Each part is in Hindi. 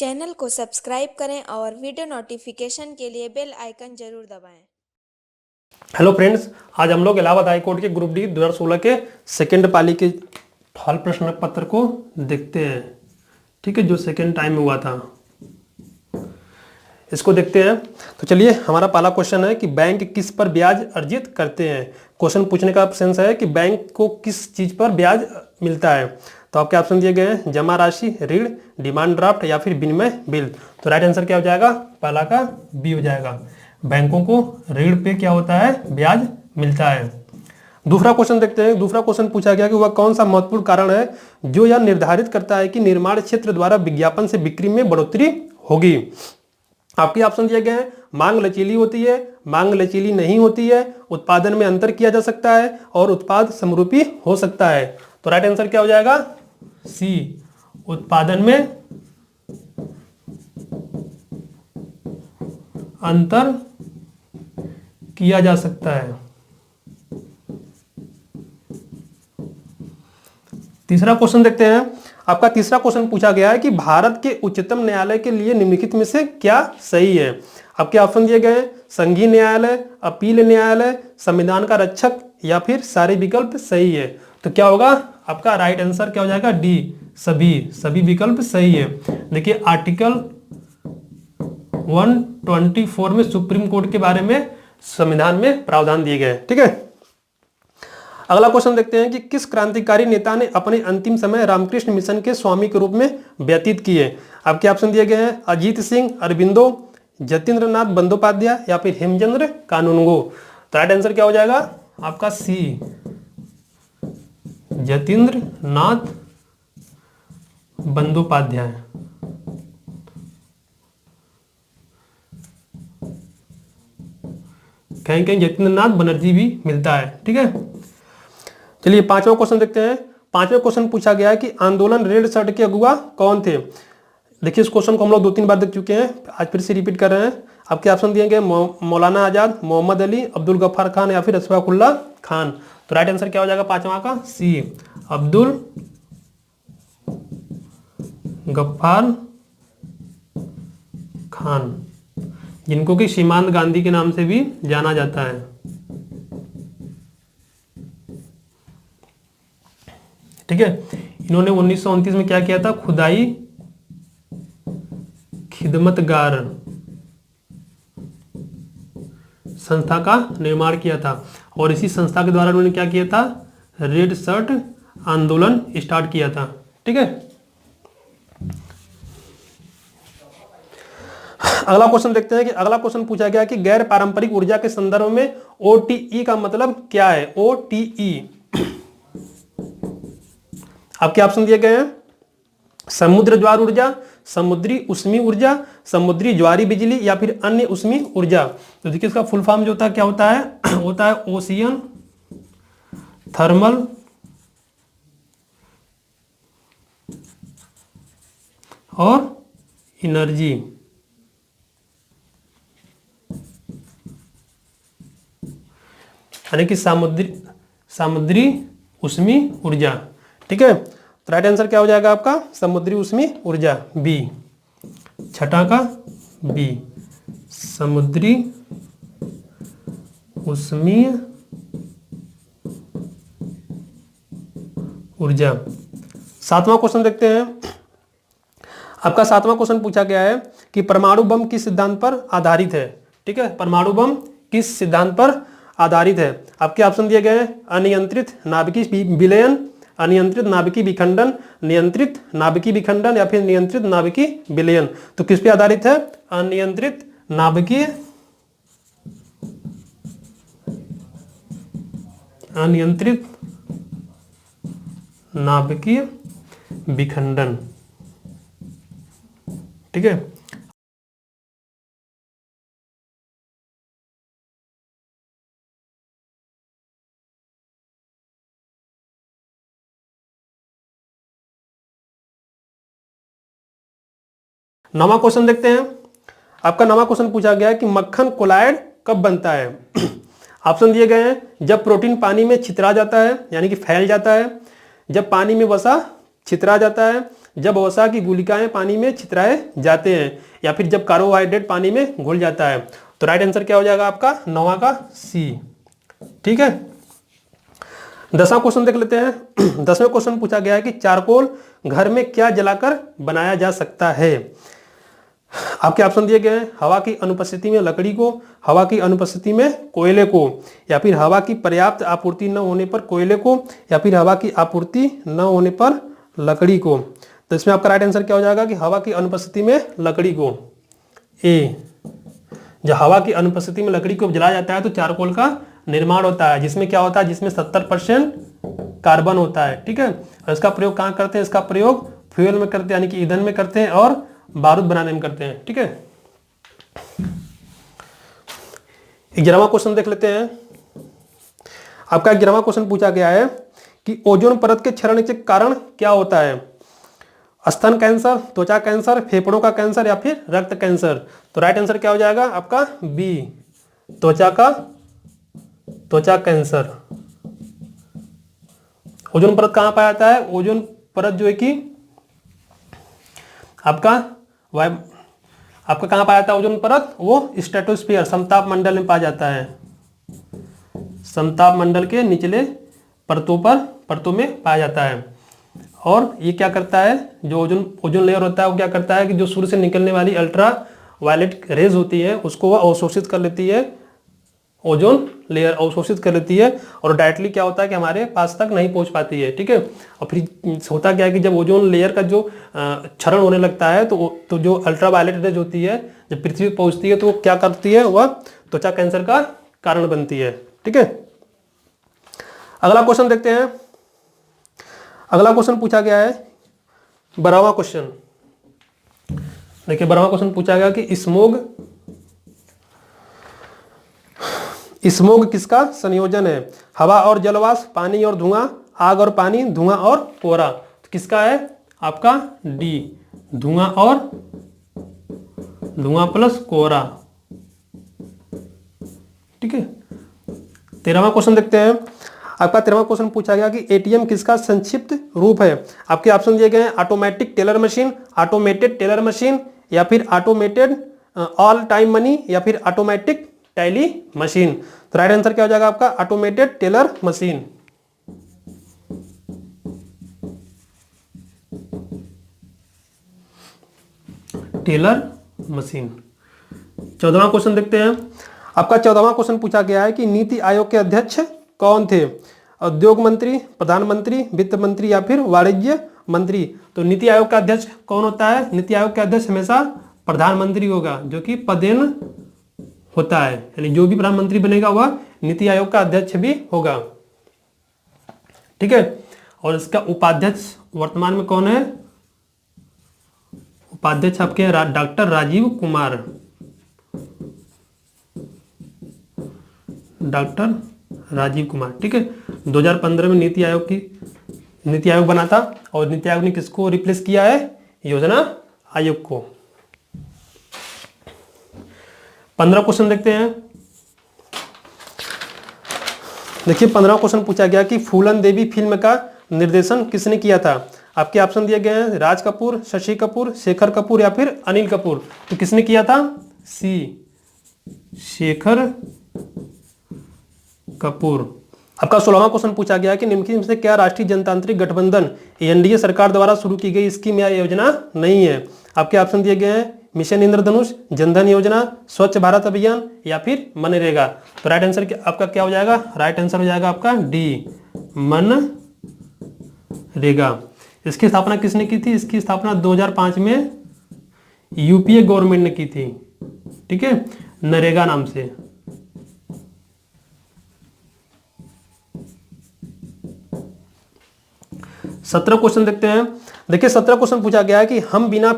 चैनल को सब्सक्राइब करें और वीडियो नोटिफिकेशन के लिए बेल आइकन जरूर दबाएं। हेलो फ्रेंड्स, आज हम लोग इलाहाबाद हाई कोर्ट के ग्रुप डी 2016 के सेकेंड पाली के हल प्रश्न पत्र को देखते हैं। ठीक है, जो सेकेंड टाइम हुआ था इसको देखते हैं। तो चलिए, हमारा पहला क्वेश्चन है कि बैंक किस पर ब्याज अर्जित करते हैं। क्वेश्चन पूछने का सेंस है कि बैंक को किस चीज पर ब्याज मिलता है। तो आपके ऑप्शन दिए गए हैं जमा राशि, ऋण, डिमांड ड्राफ्ट या फिर विनिमय बिल। तो राइट आंसर क्या हो जाएगा? पहला का बी हो जाएगा। बैंकों को ऋण पे क्या होता है? ब्याज मिलता है। दूसरा क्वेश्चन देखते हैं। दूसरा क्वेश्चन पूछा गया कि वह कौन सा महत्वपूर्ण कारण है जो यह निर्धारित करता है कि निर्माण क्षेत्र द्वारा विज्ञापन से बिक्री में बढ़ोतरी होगी। आपके ऑप्शन दिए गए हैं मांग लचीली होती है, मांग लचीली नहीं होती है, उत्पादन में अंतर किया जा सकता है और उत्पाद समरूपी हो सकता है। तो राइट आंसर क्या हो जाएगा? सी, उत्पादन में अंतर किया जा सकता है। तीसरा क्वेश्चन देखते हैं। आपका तीसरा क्वेश्चन पूछा गया है कि भारत के उच्चतम न्यायालय के लिए निम्नलिखित में से क्या सही है। आपके ऑप्शन दिए गए हैं संघीय न्यायालय, अपील न्यायालय, संविधान का रक्षक या फिर सारे विकल्प सही है। तो क्या होगा? आपका राइट आंसर क्या हो जाएगा? डी, सभी विकल्प सही है। देखिए, आर्टिकल 124 में सुप्रीम कोर्ट के बारे में संविधान में प्रावधान दिए गए। ठीक है, अगला क्वेश्चन देखते हैं कि किस क्रांतिकारी नेता ने अपने अंतिम समय रामकृष्ण मिशन के स्वामी के रूप में व्यतीत किए। आपके ऑप्शन दिए गए हैं अजीत सिंह, अरबिंदो, जतीन्द्र नाथ बंदोपाध्याय या फिर हेमचंद्र कानूनगो। तो राइट आंसर क्या हो जाएगा? आपका सी, जतीन्द्र नाथ बंदोपाध्याय। कहीं कहीं जतीन्द्र नाथ बनर्जी भी मिलता है। ठीक है, चलिए पांचवा क्वेश्चन देखते हैं। पांचवें क्वेश्चन पूछा गया है कि आंदोलन रेड शर्ट के अगुवा कौन थे। देखिए, इस क्वेश्चन को हम लोग 2-3 बार देख चुके हैं, आज फिर से रिपीट कर रहे हैं। आपके ऑप्शन दिए गए मौलाना आजाद, मोहम्मद अली, अब्दुल गफ्फार खान या फिर अशफाकुल्ला खान। तो राइट आंसर क्या हो जाएगा पांचवा का? सी, अब्दुल गफ्फार खान, जिनको कि सीमांत गांधी के नाम से भी जाना जाता है। ठीक है, इन्होंने 1929 में क्या किया था? खुदाई खिदमतगार संस्था का निर्माण किया था और इसी संस्था के द्वारा उन्होंने क्या किया था? रेड शर्ट आंदोलन स्टार्ट किया था। ठीक है, अगला क्वेश्चन देखते हैं कि अगला क्वेश्चन पूछा गया कि गैर पारंपरिक ऊर्जा के संदर्भ में ओटीई का मतलब क्या है। ओटीई आपके ऑप्शन दिए गए हैं समुद्र ज्वार ऊर्जा, समुद्री उष्मी ऊर्जा, समुद्री ज्वारी बिजली या फिर अन्य उष्मी ऊर्जा। तो देखिए, इसका फुल फॉर्म जो होता है क्या होता है? होता है ओशियन थर्मल और एनर्जी। यानी कि समुद्री उष्मी ऊर्जा। ठीक है, तो राइट आंसर क्या हो जाएगा आपका? समुद्री उष्मी ऊर्जा, बी, छठा का बी, समुद्री उष्मीय ऊर्जा। सातवां क्वेश्चन देखते हैं। आपका सातवां क्वेश्चन पूछा गया है कि परमाणु बम किस सिद्धांत पर आधारित है। ठीक है, परमाणु बम किस सिद्धांत पर आधारित है। आपके ऑप्शन दिए गए हैं अनियंत्रित नाभिकीय विलयन, अनियंत्रित नाभिकीय विखंडन, नियंत्रित नाभिकीय विखंडन या फिर नियंत्रित नाभिकीय विलयन। तो किस पे आधारित है? अनियंत्रित नाभिकीय विखंडन। ठीक है, नवा क्वेश्चन देखते हैं। आपका नवा क्वेश्चन पूछा गया है कि मक्खन कोलायड कब बनता है। ऑप्शन दिए गए हैं जब प्रोटीन पानी में छितरा जाता है, यानी कि फैल जाता है, जब पानी में वसा छितरा जाता है, जब वसा की गुलिकाएं पानी में छितराए जाते हैं या फिर जब कार्बोहाइड्रेट पानी में घुल जाता है। तो राइट आंसर क्या हो जाएगा आपका 9वां का सी। ठीक है, 10वां क्वेश्चन देख लेते हैं। 10वें क्वेश्चन पूछा गया है कि चारकोल घर में क्या जलाकर बनाया जा सकता है। आपके ऑप्शन दिए गए हैं, हवा की अनुपस्थिति में लकड़ी को, हवा की अनुपस्थिति में कोयले को, या फिर हवा की पर्याप्त आपूर्ति न होने पर कोयले को, या फिर हवा की आपूर्ति न होने पर लकड़ी को। तो इसमें आपका राइट आंसर क्या हो जाएगा कि हवा की अनुपस्थिति में लकड़ी को, ए। जब हवा की अनुपस्थिति में लकड़ी को जलाया जाता है तो चारकोल का निर्माण होता है, जिसमें क्या होता है, जिसमें 70% कार्बन होता है। ठीक है, और इसका प्रयोग कहाँ करते हैं, इसका प्रयोग फ्यूल में करते हैं, यानी कि ईंधन में करते हैं और बारूद बनाने में करते हैं। ठीक है, 11वां क्वेश्चन देख लेते हैं। आपका 11वां क्वेश्चन पूछा गया है कि ओजोन परत के क्षरण के कारण क्या होता है। स्तन कैंसर, त्वचा कैंसर, फेफड़ों का कैंसर या फिर रक्त कैंसर। तो राइट आंसर क्या हो जाएगा आपका बी, त्वचा कैंसर। ओजोन परत कहां पाया जाता है, ओजोन परत जो है कि आपका कहां पाया जाता है ओजोन परत, वो स्ट्रेटोस्फीयर समताप मंडल में पाया जाता है, समताप मंडल के निचले परतों में पाया जाता है। और ये क्या करता है, जो ओजोन लेयर होता है वो क्या करता है कि जो सूर्य से निकलने वाली अल्ट्रा वायलेट रेज होती है उसको वह अवशोषित कर लेती है, ओजोन लेयर अवशोषित कर लेती है, और डायरेक्टली क्या होता है कि हमारे पास तक नहीं पहुंच पाती है। ठीक है, और फिर होता क्या है कि जब ओजोन लेयर का जो क्षरण होने लगता है तो जो अल्ट्रा वायलेट रेज होती है जब पृथ्वी पर पहुंचती है तो वो क्या करती है, वह त्वचा कैंसर का कारण बनती है। ठीक है, अगला क्वेश्चन देखते हैं। अगला क्वेश्चन पूछा गया है 12वां क्वेश्चन। देखिए 12वां क्वेश्चन पूछा गया कि स्मोग किसका संयोजन है। हवा और जलवाष्प, पानी और धुआं, आग और पानी, धुआं और कोहरा। तो किसका है आपका डी, धुआं प्लस कोहरा। ठीक है, 13वां क्वेश्चन देखते हैं। आपका 13वां क्वेश्चन पूछा गया कि एटीएम किसका संक्षिप्त रूप है। आपके ऑप्शन दिए गए हैं automatic teller machine, automated teller machine, या फिर ऑटोमेटेड ऑल टाइम मनी, या फिर ऑटोमेटिक टैली मशीन। तो राइट आंसर क्या हो जाएगा आपका automated teller machine. Teller machine. 14वां क्वेश्चन देखते हैं। आपका 14वां क्वेश्चन पूछा गया है कि नीति आयोग के अध्यक्ष कौन थे। उद्योग मंत्री, प्रधानमंत्री, वित्त मंत्री या फिर वाणिज्य मंत्री। तो नीति आयोग का अध्यक्ष कौन होता है, नीति आयोग का अध्यक्ष हमेशा प्रधानमंत्री होगा, जो कि पदेन होता है, यानी जो भी प्रधानमंत्री बनेगा वह नीति आयोग का अध्यक्ष भी होगा। ठीक है, और इसका उपाध्यक्ष वर्तमान में कौन है, उपाध्यक्ष आपके डॉक्टर राजीव कुमार, डॉक्टर राजीव कुमार। ठीक है, 2015 में नीति आयोग बना था, और नीति आयोग ने किसको रिप्लेस किया है, योजना आयोग को। 15 क्वेश्चन देखते हैं। देखिए 15वां क्वेश्चन पूछा गया कि फूलन देवी फिल्म का निर्देशन किसने किया था। आपके ऑप्शन दिए गए हैं राज कपूर, शशि कपूर, शेखर कपूर या फिर अनिल कपूर। तो किसने किया था, सी, शेखर कपूर। आपका 16वां क्वेश्चन पूछा गया कि निम्नलिखित में से क्या राष्ट्रीय जनतांत्रिक गठबंधन एनडीए सरकार द्वारा शुरू की गई स्कीम या योजना नहीं है। आपके ऑप्शन दिए गए हैं मिशन इंद्रधनुष, जनधन योजना, स्वच्छ भारत अभियान या फिर मनरेगा। तो राइट आंसर आपका क्या हो जाएगा, राइट आंसर हो जाएगा आपका डी, मनरेगा। इसकी स्थापना किसने की थी, इसकी स्थापना 2005 में यूपीए गवर्नमेंट ने की थी। ठीक है, नरेगा नाम से। सत्रह क्वेश्चन देखते हैं। देखिए 17 क्वेश्चन पूछा गया है कि हम बिना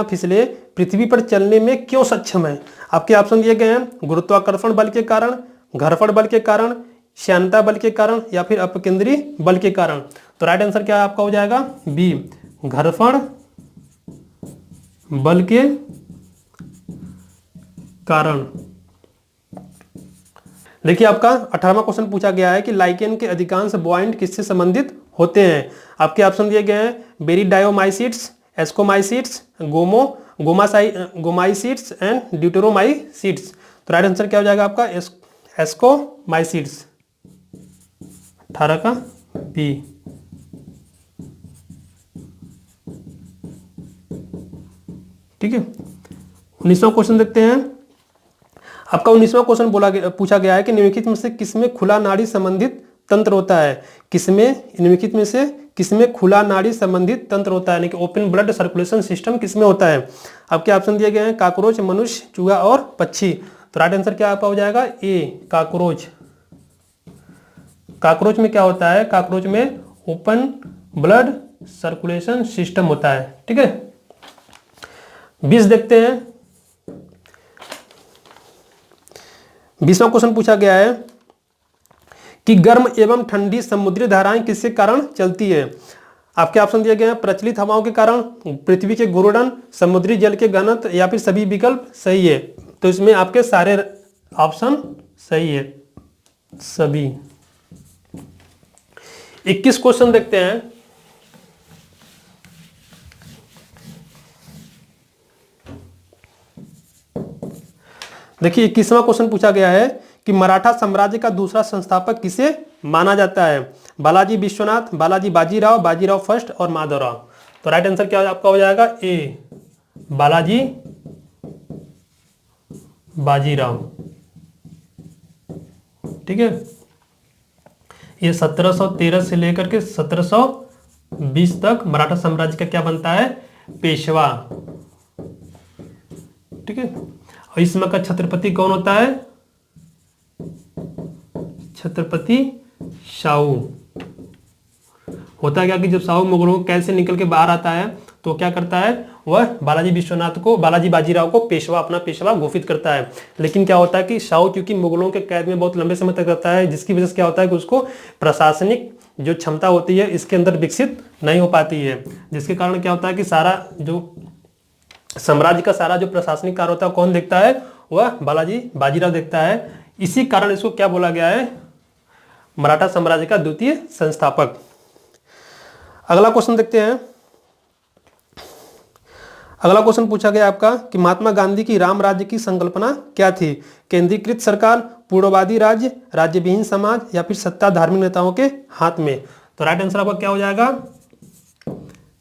फिसले पृथ्वी पर चलने में क्यों सक्षम हैं। आपके ऑप्शन दिए गए हैं गुरुत्वाकर्षण बल के कारण, घर्षण बल के कारण, श्यानता बल के कारण या फिर अपकेंद्री बल के कारण। तो राइट आंसर क्या आपका हो जाएगा, बी, घर्षण बल के कारण। देखिए आपका 18वां क्वेश्चन पूछा गया है कि लाइकेन के अधिकांश बॉइंट किससे संबंधित होते हैं। आपके ऑप्शन दिए गए हैं बेरीडायोमाइसिट्स, एस्कोमाइसिट्स, गोमाइसिट्स एंड ड्यूटेरोमाइसिट्स। तो राइट आंसर क्या हो जाएगा आपका एस्कोमाइसिट्स, 18 का बी। ठीक है, 19वां क्वेश्चन देखते हैं। आपका 19वां क्वेश्चन पूछा गया है कि निम्नलिखित में से किसमें खुला नाड़ी संबंधित तंत्र होता है। निम्नलिखित में से किसमें खुला नाड़ी संबंधित तंत्र होता है, यानी कि ओपन ब्लड सर्कुलेशन सिस्टम किसमें होता है। आपके ऑप्शन दिए गए हैं काकरोच, मनुष्य, चूहा और पक्षी। तो राइट आंसर क्या आपका हो जाएगा ए, काकरोच। काकरोच में क्या होता है, काकरोच में ओपन ब्लड सर्कुलेशन सिस्टम होता है। ठीक है, 20 देखते हैं। 20वां क्वेश्चन पूछा गया है कि गर्म एवं ठंडी समुद्री धाराएं किसके कारण चलती है। आपके ऑप्शन दिए गए हैं प्रचलित हवाओं के कारण, पृथ्वी के घूर्णन, समुद्री जल के घनत्व या फिर सभी विकल्प सही है। तो इसमें आपके सारे ऑप्शन सही है, सभी। 21 क्वेश्चन देखते हैं। देखिए 21वां क्वेश्चन पूछा गया है कि मराठा साम्राज्य का दूसरा संस्थापक किसे माना जाता है। बालाजी विश्वनाथ, बालाजी बाजीराव, बाजीराव फर्स्ट और माधवराव। तो राइट आंसर क्या आपका हो जाएगा ए, बालाजी बाजीराव। ठीक है, ये 1713 से लेकर के 1720 तक मराठा साम्राज्य का क्या बनता है, पेशवा। ठीक है, और इस समय का छत्रपति कौन होता है, छत्रपति शाहू। होता है क्या कि जब शाहू मुगलों को कैद से निकल के बाहर आता है तो क्या करता है, वह बालाजी विश्वनाथ को, बालाजी बाजीराव को पेशवा, अपना पेशवा घोषित करता है। लेकिन क्या होता है कि शाहू क्योंकि मुगलों के कैद में बहुत लंबे समय तक रहता है, जिसकी वजह से क्या होता है कि उसको प्रशासनिक जो क्षमता होती है इसके अंदर विकसित नहीं हो पाती है, जिसके कारण क्या होता है कि सारा जो साम्राज्य का सारा जो प्रशासनिक कार्य होता है कौन देखता है, वह बालाजी बाजीराव देखता है। इसी कारण इसको क्या बोला गया है, मराठा साम्राज्य का द्वितीय संस्थापक। अगला क्वेश्चन देखते हैं। अगला क्वेश्चन पूछा गया आपका कि महात्मा गांधी की राम राज्य की संकल्पना क्या थी। केंद्रीकृत सरकार, पूर्ववादी राज्य, राज्यविहीन समाज या फिर सत्ता धार्मिक नेताओं के हाथ में। तो राइट आंसर आपका क्या हो जाएगा,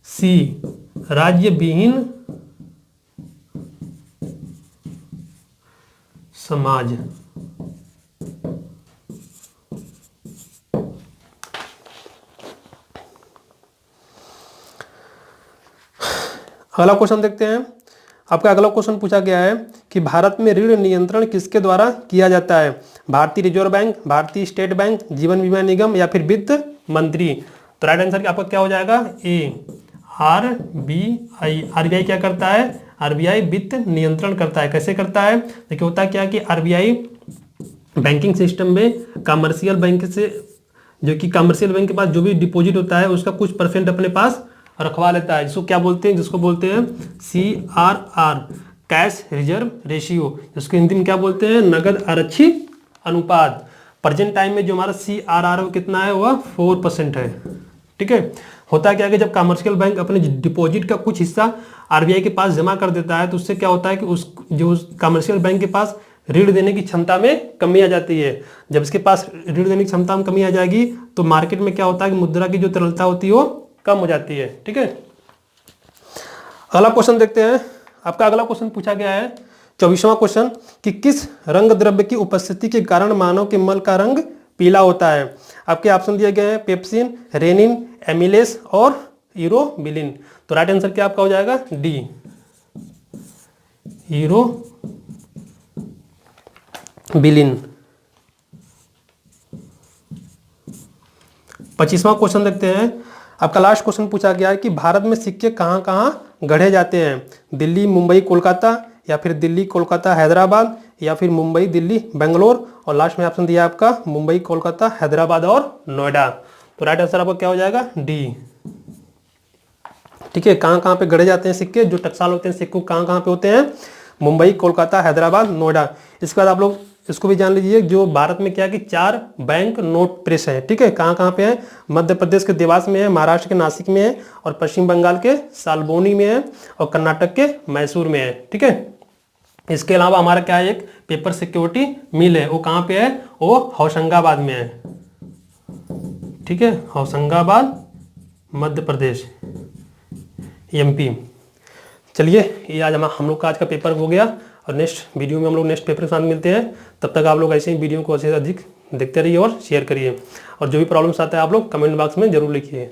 सी, राज्यविहीन समाज। अगला क्वेश्चन देखते हैं। आपका अगला क्वेश्चन पूछा गया है कि भारत में ऋण नियंत्रण किसके द्वारा किया जाता है। भारतीय रिजर्व बैंक, भारतीय स्टेट बैंक, जीवन बीमा निगम या फिर वित्त मंत्री। तो राइट आंसर आपका क्या हो जाएगा, ए, आरबीआई। आरबीआई क्या करता है, आरबीआई वित्त नियंत्रण करता है। कैसे करता है, देखिए होता क्या कि आरबीआई बैंकिंग सिस्टम में कमर्शियल बैंक से, जो कि कमर्शियल बैंक के पास जो भी डिपॉजिट होता है उसका कुछ परसेंट अपने पास रखवा लेता है, जिसको क्या बोलते हैं, जिसको बोलते हैं CRR, कैश रिजर्व रेशियो, जिसको हिंदी में क्या बोलते हैं, नगद आरक्षित अनुपात। प्रेजेंट टाइम में जो हमारा CRR कितना है, वह 4% है। ठीक है, होता क्या है कि जब कमर्शियल बैंक अपने डिपॉजिट का कुछ हिस्सा आरबीआई के पास जमा कर देता है तो उससे क्या होता है कि उस जो कमर्शियल बैंक के पास ऋण देने की क्षमता में कमी आ जाती है। जब इसके पास ऋण देने की क्षमता में कमी आ जाएगी तो मार्केट में क्या होता है कि मुद्रा की जो तरलता होती है वो कम हो जाती है। ठीक है, अगला क्वेश्चन देखते हैं। आपका अगला क्वेश्चन पूछा गया है 24वां क्वेश्चन कि किस रंग द्रव्य की उपस्थिति के कारण मानव के मल का रंग पीला होता है। आपके ऑप्शन दिए गए हैं पेप्सिन, रेनिन, एमिलेस और यूरोबिलिन। तो राइट आंसर क्या आपका हो जाएगा, डी, यूरोबिलिन। 25वां क्वेश्चन देखते हैं। आपका लास्ट क्वेश्चन पूछा गया है कि भारत में सिक्के कहाँ कहाँ गढ़े जाते हैं। दिल्ली, मुंबई, कोलकाता या फिर दिल्ली, कोलकाता, हैदराबाद या फिर मुंबई, दिल्ली, बेंगलोर। और लास्ट में ऑप्शन दिया आपका मुंबई, कोलकाता, हैदराबाद और नोएडा। तो राइट आंसर आपका क्या हो जाएगा, डी। ठीक है, कहाँ कहाँ पे गढ़े जाते हैं सिक्के, जो टकसाल होते हैं सिक्कों कहाँ कहाँ पे होते हैं, मुंबई, कोलकाता, हैदराबाद, नोएडा। इसके बाद आप लोग इसको भी जान लीजिए, जो भारत में क्या है कि 4 बैंक नोट प्रेस है। ठीक है, कहाँ कहाँ पे है? मध्य प्रदेश के देवास में है, महाराष्ट्र के नासिक में है, और पश्चिम बंगाल के सालबोनी में है, और कर्नाटक के मैसूर में है। ठीक है, इसके अलावा हमारा क्या है, एक पेपर सिक्योरिटी मिल है, वो कहाँ पे है? वो होशंगाबाद में है। ठीक है, होशंगाबाद मध्य प्रदेश एमपी। चलिए, ये आज हम लोग का आज का पेपर हो गया, और नेक्स्ट वीडियो में हम लोग नेक्स्ट पेपर के साथ मिलते हैं। तब तक आप लोग ऐसे ही वीडियो को अच्छे से अधिक देखते रहिए और शेयर करिए, और जो भी प्रॉब्लम्स आते हैं आप लोग कमेंट बॉक्स में जरूर लिखिए।